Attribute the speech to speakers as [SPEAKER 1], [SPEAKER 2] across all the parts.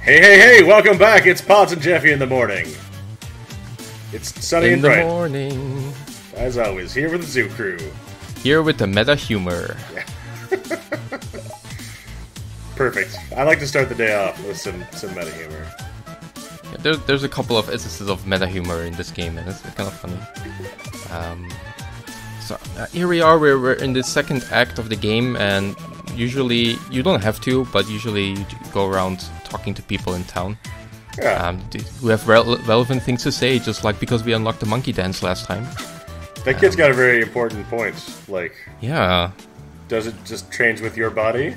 [SPEAKER 1] Hey, welcome back. It's Pods and Jeffy in the morning. It's sunny and bright.
[SPEAKER 2] In the morning.
[SPEAKER 1] As always, here with the Zoo Crew.
[SPEAKER 2] Here with the meta humor.
[SPEAKER 1] Yeah. Perfect. I like to start the day off with some meta humor.
[SPEAKER 2] Yeah, there's a couple of instances of meta humor in this game, and it's kind of funny. Here we are, we're in the second act of the game, and usually, you don't have to, but usually you go around talking to people in town.
[SPEAKER 1] Yeah.
[SPEAKER 2] Who have relevant things to say, just like because we unlocked the monkey dance last time.
[SPEAKER 1] That kid's got a very important point. Like,
[SPEAKER 2] yeah.
[SPEAKER 1] Does it just change with your body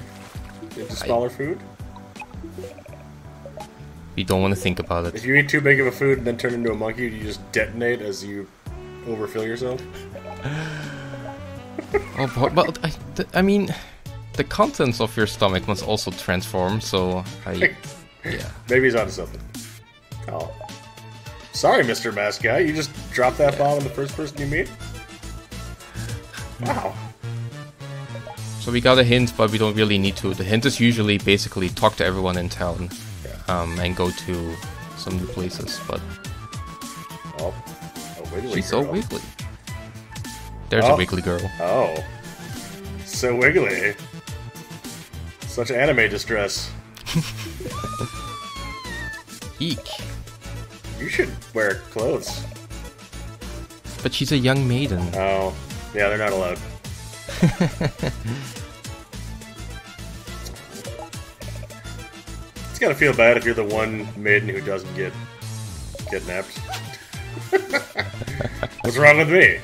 [SPEAKER 1] into smaller food?
[SPEAKER 2] You don't want to think about it.
[SPEAKER 1] If you eat too big of a food and then turn into a monkey, you just detonate as you overfill yourself?
[SPEAKER 2] Well, I mean, the contents of your stomach must also transform, so yeah.
[SPEAKER 1] Maybe he's onto something. Oh. Sorry, Mr. Mask Guy, you just dropped that bomb on the first person you meet? Wow.
[SPEAKER 2] So we got a hint, but we don't really need to. The hint is usually basically talk to everyone in town, and go to some new places, but...
[SPEAKER 1] Oh, a wiggly
[SPEAKER 2] she's
[SPEAKER 1] girl.
[SPEAKER 2] so wiggly. There's a wiggly girl.
[SPEAKER 1] Oh. So wiggly. Such anime distress.
[SPEAKER 2] Eek.
[SPEAKER 1] You should wear clothes.
[SPEAKER 2] But she's a young maiden.
[SPEAKER 1] Oh. Yeah, they're not allowed. It's gotta feel bad if you're the one maiden who doesn't get kidnapped. What's wrong with me?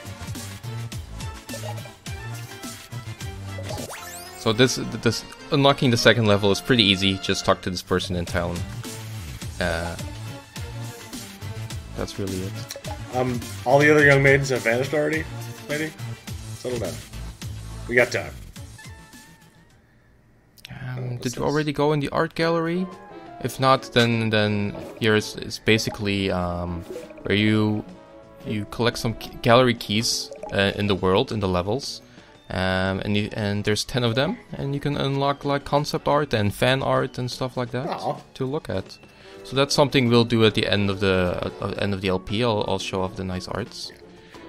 [SPEAKER 2] So this unlocking the second level is pretty easy. Just talk to this person in town. That's really it.
[SPEAKER 1] All the other young maidens have vanished already, lady? Settle down. We got time.
[SPEAKER 2] Did you already go in the art gallery? If not, then here is basically where you collect some gallery keys in the world, in the levels. And there's 10 of them, and you can unlock like concept art and fan art and stuff like that to look at. So that's something we'll do at the end of the LP. I'll show off the nice arts.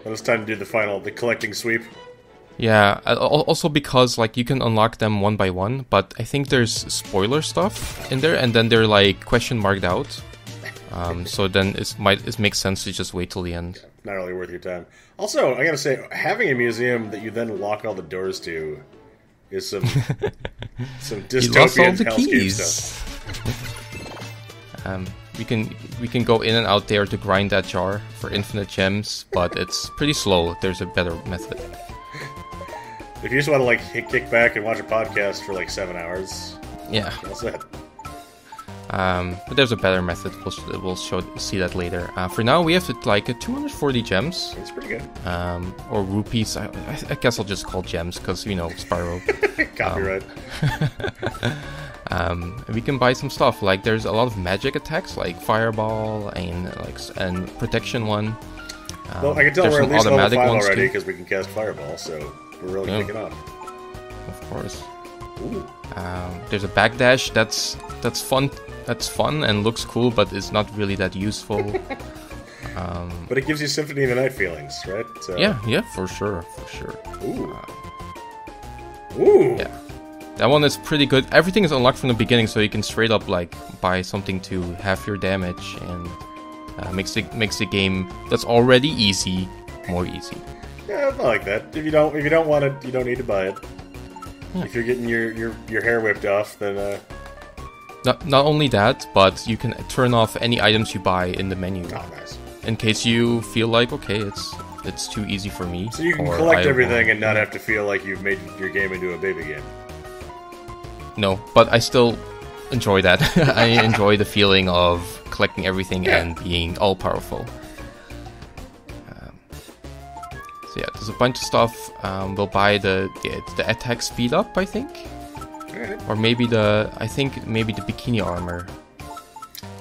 [SPEAKER 1] Well, it's time to do the collecting sweep.
[SPEAKER 2] Yeah, also because like you can unlock them one by one, but I think there's spoiler stuff in there, and then they're like question marked out. So then it makes sense to just wait till the end.
[SPEAKER 1] Not really worth your time. Also, I gotta say, having a museum that you then lock all the doors to is some dystopian hellscape stuff.
[SPEAKER 2] We can go in and out there to grind that jar for infinite gems, but it's pretty slow. There's a better method.
[SPEAKER 1] If you just want to like kick back and watch a podcast for like 7 hours,
[SPEAKER 2] yeah,
[SPEAKER 1] that's it.
[SPEAKER 2] But there's a better method. We'll see that later. For now, we have like 240 gems.
[SPEAKER 1] It's pretty good.
[SPEAKER 2] Or rupees. I guess I'll just call gems because Spyro.
[SPEAKER 1] Copyright.
[SPEAKER 2] We can buy some stuff. Like there's a lot of magic attacks, like fireball and protection one.
[SPEAKER 1] Well, I can tell we're at least level 5 already because we can cast fireball. So we're really kicking off.
[SPEAKER 2] Of course.
[SPEAKER 1] Ooh.
[SPEAKER 2] There's a backdash. That's fun. That's fun and looks cool, but it's not really that useful.
[SPEAKER 1] But it gives you Symphony of the Night feelings, right? So...
[SPEAKER 2] Yeah, for sure.
[SPEAKER 1] Ooh. Ooh.
[SPEAKER 2] Yeah, that one is pretty good. Everything is unlocked from the beginning, so you can straight up like buy something to half your damage, and makes the game that's already easy more easy.
[SPEAKER 1] Yeah, I like that. If you don't want it, you don't need to buy it. Yeah. If you're getting your hair whipped off, then
[SPEAKER 2] not only that, but you can turn off any items you buy in the menu.
[SPEAKER 1] Oh, nice.
[SPEAKER 2] In case you feel like, okay, it's too easy for me.
[SPEAKER 1] So you can collect everything and not have to feel like you've made your game into a baby game.
[SPEAKER 2] No, but I still enjoy that. I enjoy the feeling of collecting everything and being all-powerful. So yeah, there's a bunch of stuff. We'll buy the attack speed up, I think.
[SPEAKER 1] Right.
[SPEAKER 2] Or maybe the bikini armor.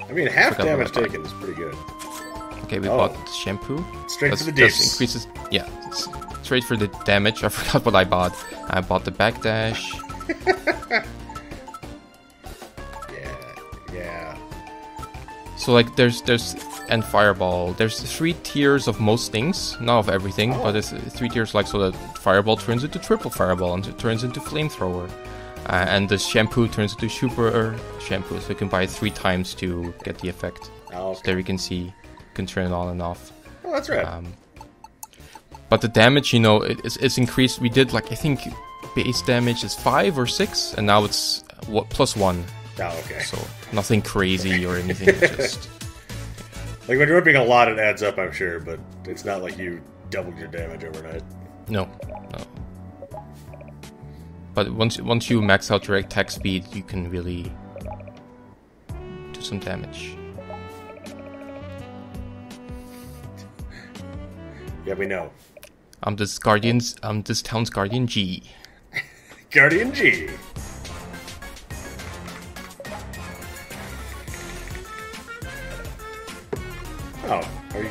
[SPEAKER 1] I mean, half damage taken is pretty good.
[SPEAKER 2] Okay, we bought shampoo.
[SPEAKER 1] Straight for the dips.
[SPEAKER 2] Increases, straight for the damage. I forgot what I bought. I bought the backdash.
[SPEAKER 1] Yeah.
[SPEAKER 2] So like there's and fireball. There's 3 tiers of most things, not of everything, but it's 3 tiers. Like so that fireball turns into triple fireball and it turns into flamethrower, and the shampoo turns into super shampoo. So you can buy it 3 times to get the effect.
[SPEAKER 1] Oh, okay.
[SPEAKER 2] So there you can see, you can turn it on and off.
[SPEAKER 1] Oh, that's right.
[SPEAKER 2] But the damage, you know, it's increased. We did like I think base damage is 5 or 6, and now it's +1.
[SPEAKER 1] Oh, okay.
[SPEAKER 2] So nothing crazy or anything. Just
[SPEAKER 1] like when you're ripping a lot, it adds up, I'm sure, but it's not like you doubled your damage overnight.
[SPEAKER 2] no. But once you max out your attack speed, you can really do some damage.
[SPEAKER 1] Yeah, we know.
[SPEAKER 2] I'm this town's Guardian G.
[SPEAKER 1] Guardian G. Oh, are you...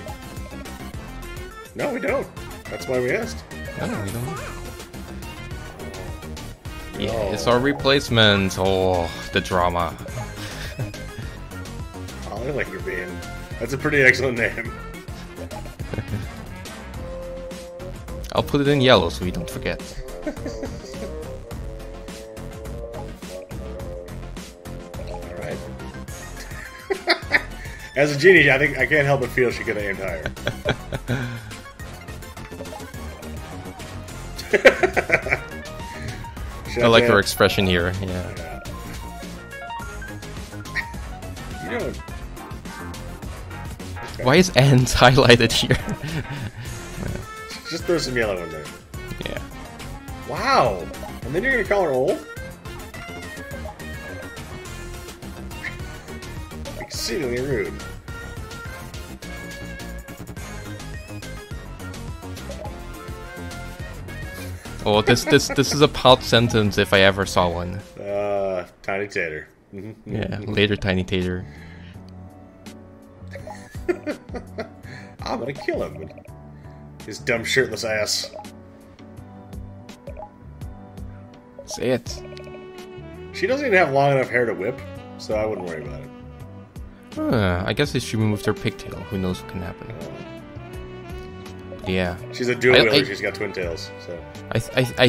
[SPEAKER 1] No, we don't. That's why we asked.
[SPEAKER 2] No, we don't. Yeah, it's our replacement. Oh, the drama.
[SPEAKER 1] Oh, I like your bean. That's a pretty excellent name.
[SPEAKER 2] I'll put it in yellow so we don't forget.
[SPEAKER 1] Alright. As a genie, I think I can't help but feel she could have aimed higher.
[SPEAKER 2] I like her expression here, yeah.
[SPEAKER 1] You know... Okay.
[SPEAKER 2] Why is Ant highlighted here?
[SPEAKER 1] Just throw some yellow in there.
[SPEAKER 2] Yeah.
[SPEAKER 1] Wow! And then you're gonna call her old? Exceedingly rude.
[SPEAKER 2] Oh, this is a pouch sentence if I ever saw one.
[SPEAKER 1] Tiny Tater.
[SPEAKER 2] Yeah, later Tiny Tater.
[SPEAKER 1] I'm gonna kill him. His dumb shirtless ass.
[SPEAKER 2] Say it.
[SPEAKER 1] She doesn't even have long enough hair to whip, so I wouldn't worry about it.
[SPEAKER 2] I guess if she removed her pigtail, who knows what can happen. Yeah.
[SPEAKER 1] She's a dual wielder, she's got twin tails, so...
[SPEAKER 2] I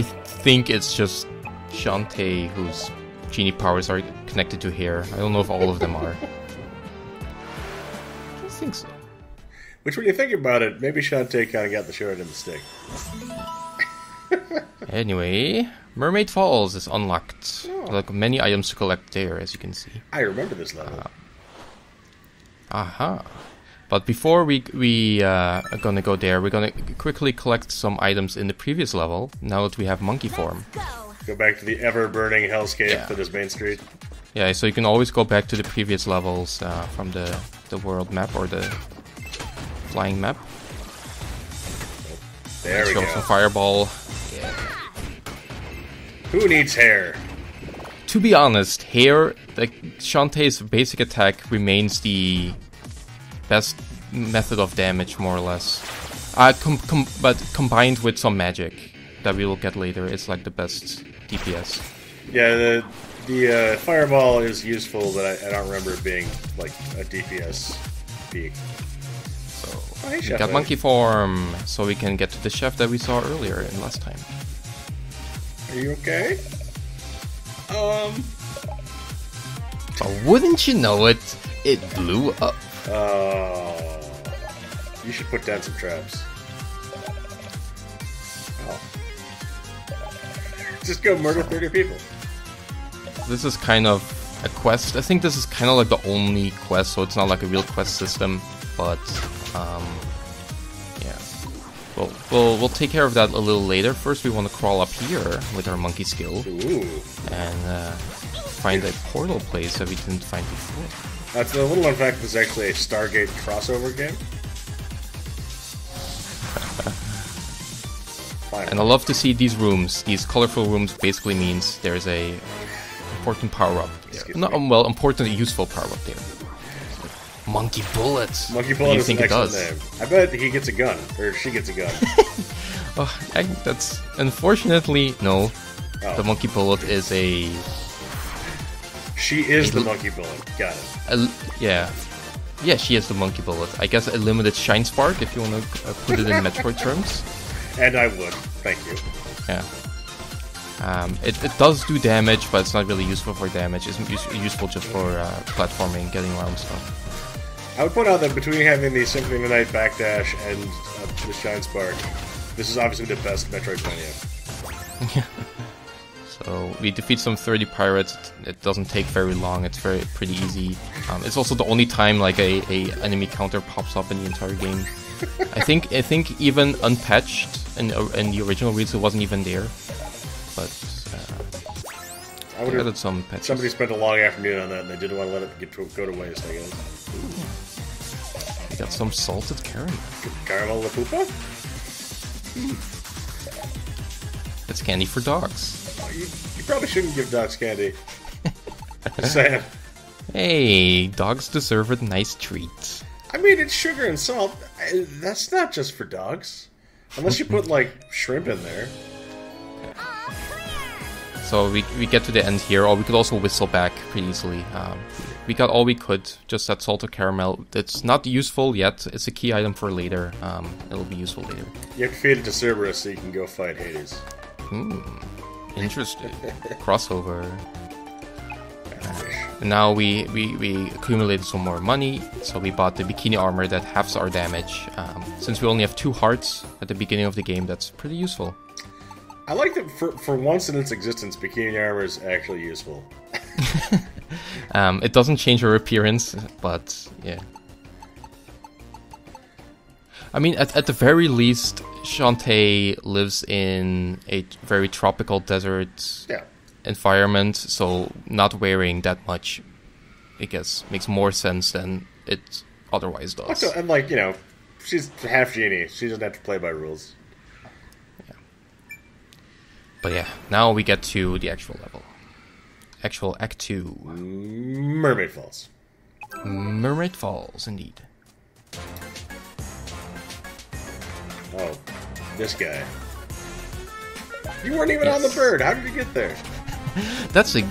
[SPEAKER 2] think it's just Shantae whose genie powers are connected to hair. I don't know if all of them are. I think so.
[SPEAKER 1] Which, when you think about it, maybe Shantae kind of got the short end of the stick.
[SPEAKER 2] Anyway, Mermaid Falls is unlocked.
[SPEAKER 1] Oh.
[SPEAKER 2] Like many items to collect there, as you can see.
[SPEAKER 1] I remember this level.
[SPEAKER 2] Aha. But before we are gonna go there, we're gonna quickly collect some items in the previous level, now that we have monkey form.
[SPEAKER 1] Go back to the ever-burning hellscape that is Main Street.
[SPEAKER 2] Yeah, so you can always go back to the previous levels from the world map or the flying map.
[SPEAKER 1] There we go.
[SPEAKER 2] Some fireball. Yeah.
[SPEAKER 1] Who needs hair?
[SPEAKER 2] To be honest, hair, like Shantae's basic attack remains the best method of damage, more or less. But combined with some magic that we will get later, it's like the best DPS.
[SPEAKER 1] Yeah, the fireball is useful, but I don't remember it being like a DPS peak.
[SPEAKER 2] So
[SPEAKER 1] hey,
[SPEAKER 2] we got monkey form, so we can get to the chef that we saw earlier in last time.
[SPEAKER 1] Are you okay?
[SPEAKER 2] But wouldn't you know it, it blew up.
[SPEAKER 1] Oh, you should put down some traps. Oh. Just go murder 30 people.
[SPEAKER 2] This is kind of a quest. I think this is kind of like the only quest, so it's not like a real quest system. But yeah, we'll take care of that a little later. First, we want to crawl up here with our monkey skill.
[SPEAKER 1] Ooh.
[SPEAKER 2] And find a portal place that we didn't find before.
[SPEAKER 1] That's a little known fact. This is actually a Stargate crossover game.
[SPEAKER 2] And I love to see these rooms. These colorful rooms basically means there's a important power-up there. Not well, important and useful power-up there. Monkey bullets.
[SPEAKER 1] Monkey bullet is an excellent
[SPEAKER 2] name.
[SPEAKER 1] I bet he gets a gun, or she gets a gun.
[SPEAKER 2] Oh, that's unfortunately no. Oh. The monkey bullet is a.
[SPEAKER 1] She is the monkey bullet. Got it.
[SPEAKER 2] Yeah. Yeah, she has the monkey bullet. I guess a limited shine spark if you want to put it in Metroid terms.
[SPEAKER 1] And I would. Thank you.
[SPEAKER 2] Yeah. It does do damage, but it's not really useful for damage. It's useful just for platforming, getting around stuff.
[SPEAKER 1] I would point out that between having the Symphony of the Night backdash and the Shine Spark, this is obviously the best Metroidvania.
[SPEAKER 2] Yeah. So we defeat some 30 pirates. It doesn't take very long. It's pretty easy. It's also the only time like a enemy counter pops up in the entire game. I think even unpatched in the original release it wasn't even there. But
[SPEAKER 1] I would
[SPEAKER 2] added some patches.
[SPEAKER 1] Somebody spent a long afternoon on that, and they didn't want to let it go to waste. I guess.
[SPEAKER 2] We got some salted caramel.
[SPEAKER 1] Caramel La Pupa?
[SPEAKER 2] It's candy for dogs.
[SPEAKER 1] You probably shouldn't give dogs candy. Just saying.
[SPEAKER 2] Hey, dogs deserve a nice treat.
[SPEAKER 1] I mean, it's sugar and salt. That's not just for dogs. Unless you put, like, shrimp in there.
[SPEAKER 2] So we get to the end here, or we could also whistle back pretty easily. We got all we could, just that salted caramel. It's not useful yet. It's a key item for later. It'll be useful later.
[SPEAKER 1] You have to feed it to Cerberus so you can go fight Hades.
[SPEAKER 2] Interesting. Crossover. Now we accumulated some more money, so we bought the bikini armor that halves our damage. Since we only have 2 hearts at the beginning of the game, that's pretty useful.
[SPEAKER 1] I like that for once in its existence, bikini armor is actually useful.
[SPEAKER 2] It doesn't change her appearance, but yeah. I mean, at the very least, Shantae lives in a very tropical desert environment, so not wearing that much, I guess, makes more sense than it otherwise does.
[SPEAKER 1] Also, and like, you know, she's half-genie. She doesn't have to play by rules.
[SPEAKER 2] Yeah. But yeah, now we get to the actual level. Actual Act 2.
[SPEAKER 1] Mermaid Falls.
[SPEAKER 2] Mermaid Falls, indeed.
[SPEAKER 1] Oh, this guy. You weren't even on the bird. How did you get there?
[SPEAKER 2] That's a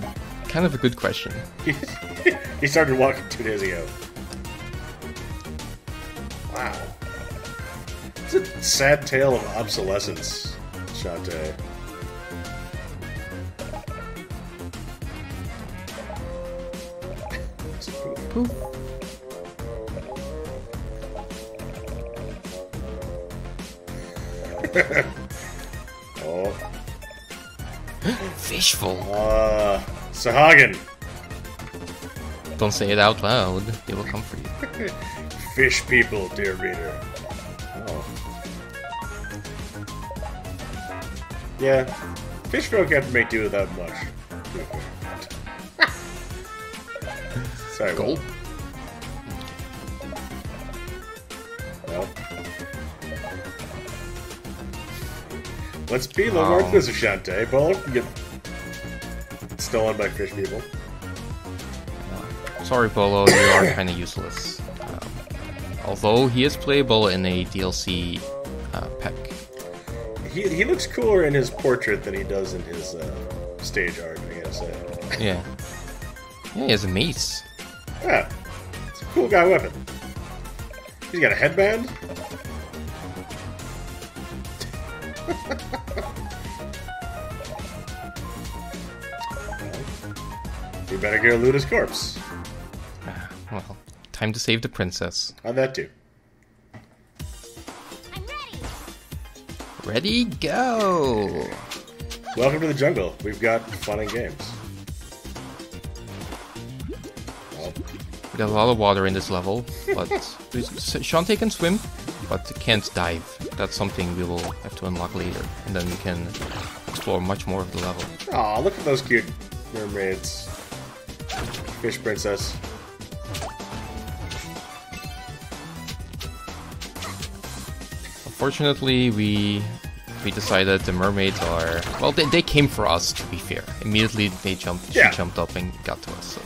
[SPEAKER 2] kind of a good question.
[SPEAKER 1] He started walking 2 days ago. Wow. It's a sad tale of obsolescence, Shantae.
[SPEAKER 2] Poof.
[SPEAKER 1] Oh.
[SPEAKER 2] Fishful.
[SPEAKER 1] Sahagin.
[SPEAKER 2] Don't say it out loud. They will come for you.
[SPEAKER 1] Fish people, dear reader. Oh. Yeah. Fish folk have to make do without much. Sorry,
[SPEAKER 2] Gulp.
[SPEAKER 1] Well. Let's be a little more inclusive, Shantae. Bolo can get stolen by fish people.
[SPEAKER 2] Sorry, Bolo, you are kind of useless. Although he is playable in a DLC pack.
[SPEAKER 1] He looks cooler in his portrait than he does in his stage art, I gotta say.
[SPEAKER 2] Yeah. Yeah, he has a mace.
[SPEAKER 1] Yeah. It's a cool guy weapon. He's got a headband. We better go loot his corpse.
[SPEAKER 2] Well, time to save the princess.
[SPEAKER 1] On that too.
[SPEAKER 3] I'm
[SPEAKER 2] Ready,
[SPEAKER 3] ready.
[SPEAKER 2] go!
[SPEAKER 1] Welcome to the jungle. We've got fun and games. Well,
[SPEAKER 2] We got a lot of water in this level, but Shantae can swim, but can't dive. That's something we will have to unlock later, and then we can explore much more of the level.
[SPEAKER 1] aw, look at those cute mermaids. Fish princess.
[SPEAKER 2] Unfortunately, we decided the mermaids are... Well, they came for us, to be fair. Immediately she jumped up and got to us. So.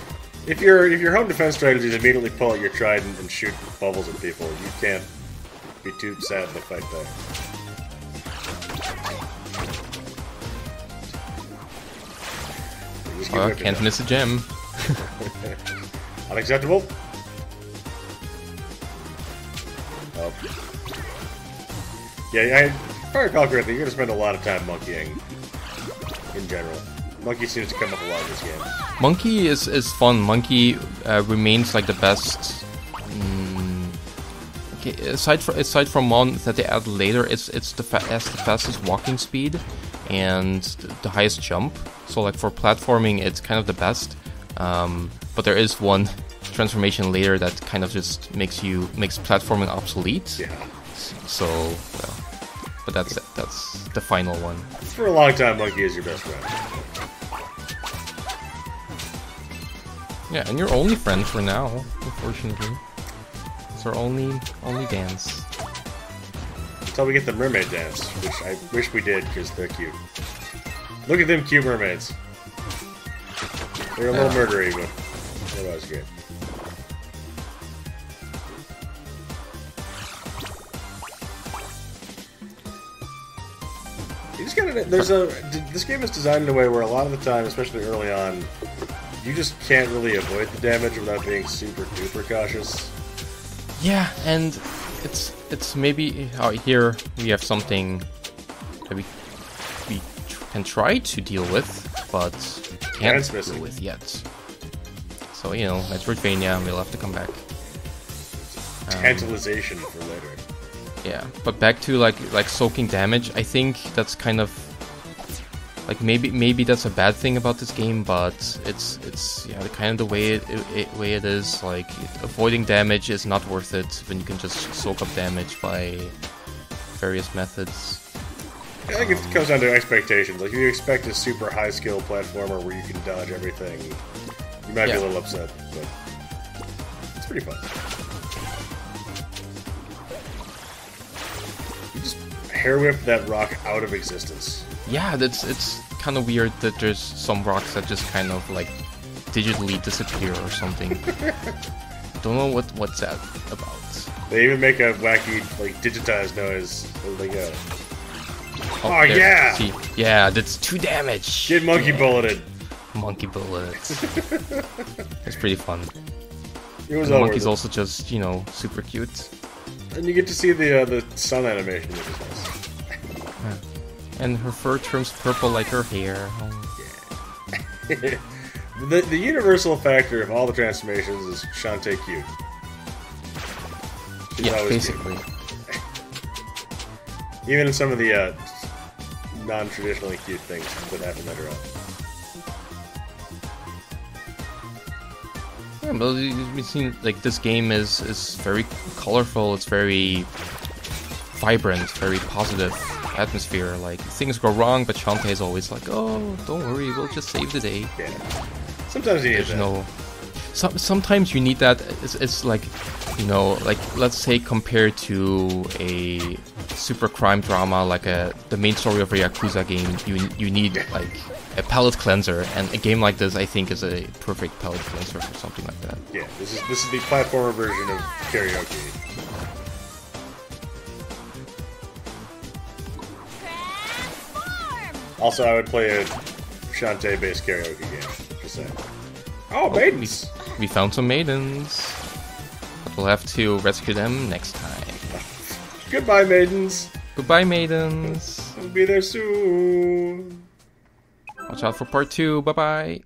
[SPEAKER 1] If your home defense strategy is immediately pull out your trident and shoot bubbles at people, you can't be too sad to fight back.
[SPEAKER 2] Can't miss a gem.
[SPEAKER 1] Unacceptable. Oh. Yeah, if I recall correctly, you're gonna spend a lot of time monkeying. In general. Monkey seems to come up a lot in this game.
[SPEAKER 2] Monkey is fun. Monkey remains like the best. Okay, aside from one that they add later, it's the fastest walking speed and the highest jump. So like for platforming, it's kind of the best. But there is one transformation later that kind of just makes platforming obsolete.
[SPEAKER 1] Yeah.
[SPEAKER 2] So, but that's the final one.
[SPEAKER 1] For a long time, Monkey is your best friend.
[SPEAKER 2] Yeah, and your only friend for now, unfortunately. It's our only dance.
[SPEAKER 1] Until we get the mermaid dance, which I wish we did because they're cute. Look at them cute mermaids. They're a little murdery, but that was good. You just gotta. This game is designed in a way where a lot of the time, especially early on, you just can't really avoid the damage without being super duper cautious.
[SPEAKER 2] Yeah, and it's maybe out here we have something that we can try to deal with, but can't deal with yet. So you know, Metroidvania, we'll have to come back.
[SPEAKER 1] Tantalization for later.
[SPEAKER 2] Yeah, but back to like soaking damage. I think that's kind of like maybe that's a bad thing about this game, but it's yeah, the kind of the way it is. Like avoiding damage is not worth it when you can just soak up damage by various methods.
[SPEAKER 1] I think it comes down to expectations. Like if you expect a super high skill platformer where you can dodge everything, you might be a little upset, but it's pretty fun. You just hair whip that rock out of existence.
[SPEAKER 2] Yeah, it's kind of weird that there's some rocks that just kind of like digitally disappear or something. Don't know what's that about.
[SPEAKER 1] They even make a wacky like digitized noise as they go.
[SPEAKER 2] Oh
[SPEAKER 1] yeah!
[SPEAKER 2] See, yeah, that's 2 damage!
[SPEAKER 1] Get monkey bulleted!
[SPEAKER 2] Monkey bullets. It's pretty fun.
[SPEAKER 1] It was
[SPEAKER 2] the monkey's also just, you know, super cute.
[SPEAKER 1] And you get to see the sun animation, which is nice.
[SPEAKER 2] Yeah. And her fur turns purple like her hair. Oh.
[SPEAKER 1] Yeah. the universal factor of all the transformations is Shantae cute. She's
[SPEAKER 2] yeah, basically.
[SPEAKER 1] Even in some of the non-traditionally cute things that happen later on.
[SPEAKER 2] Yeah, but we've seen like this game is very colorful. It's very vibrant, very positive atmosphere. Like things go wrong, but Shantae is always like, "Oh, don't worry, we'll just save the day."
[SPEAKER 1] Yeah. Sometimes you need that.
[SPEAKER 2] Sometimes you need that. It's like, you know, like let's say compared to a super crime drama like the main story of a Yakuza game, you need like a palate cleanser, and a game like this I think is a perfect palate cleanser for something like that.
[SPEAKER 1] Yeah, this is the platformer version of karaoke. Also, I would play a Shantae-based karaoke game. Just saying. Oh, maidens!
[SPEAKER 2] We found some maidens. But we'll have to rescue them next time.
[SPEAKER 1] Goodbye, maidens!
[SPEAKER 2] Goodbye, maidens!
[SPEAKER 1] I'll be there soon!
[SPEAKER 2] Watch out for part 2. Bye-bye!